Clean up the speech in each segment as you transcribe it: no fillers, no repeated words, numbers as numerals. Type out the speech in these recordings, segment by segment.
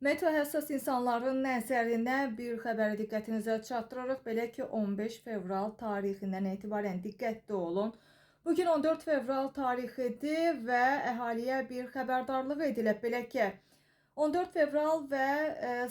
Meteo həssas insanların nəzərinə bir xəbəri diqqətinizə çatdırırıq. Belə ki, 15 fevral tarixindən etibarən diqqətli olun. Bugün 14 fevral tarixidir və əhaliyə bir xəbərdarlıq edilib. Belə ki, 14 fevral və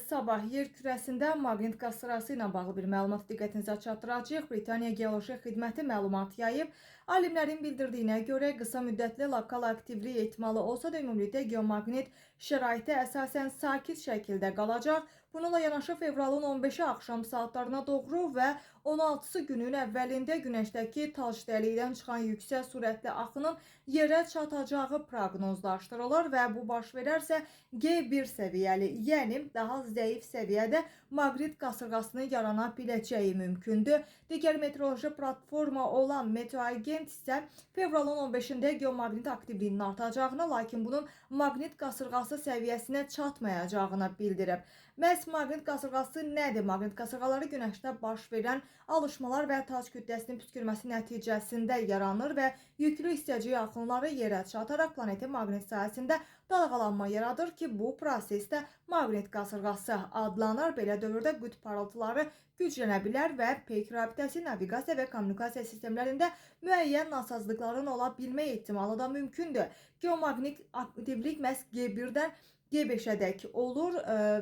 sabah yer kürəsində maqnit qasırğası ilə bağlı bir məlumat diqqətinizə çatdıracağıq. Britaniya Geoloji Xidməti məlumat yayıb. Alimlərin bildirdiyinə görə qısa müddətli lokal aktivlik ehtimalı olsa da ümumilikdə geomaqnit şəraitə əsasən sakit şəkildə qalacaq. Bununla yanaşı fevralın 15-i axşam saatlarına doğru və 16-sı günün əvvəlində günəşdəki tac dəlikdən çıxan yüksək sürətli axının yerə çatacağı proqnozlaşdırılır və bu baş verərsə G1 səviyyəli, yəni daha zəif səviyyədə maqnit qasırğasının yarana biləcəyi mümkündür. Digər meteoroloji platforma olan Meteoagent isə fevralın 15-də geomaqnit aktivliyinin artacağını, lakin bunun maqnit qasırğası səviyyəsinə çatmayacağını bildirib. Məhz maqnit qasırğası nədir? Maqnit qasırğaları günəşdə baş verən alışmalar və tac kütləsinin püskürməsi nəticəsində yaranır və yüklü hissəcik axınları yerə çataraq planetin maqnit sahəsində dalğalanma yaradır ki, bu prosesdə maqnit qasırğası adlanır. Belə dövrdə qütb parıltıları güclənə bilər və peyk rabitəsi, naviqasiya və kommunikasiya sistemlərində müəyyən nasazlıqların ola bilmə ehtimalı da mümkündür. Geomaqnit aktivlik məhz G1-dən G5-ədək olur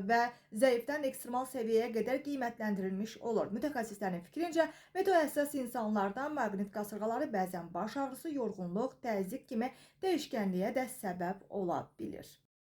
və zəifdən ekstremal səviyyəyə qədər qiymətləndirilmiş olur. Mütəxəssislərin fikrincə, meteo həssas insanlarda maqnit qasırğaları bəzən baş ağrısı, yorğunluq, təzyiq kimi dəyişkənliyə də səbəb ola bilir.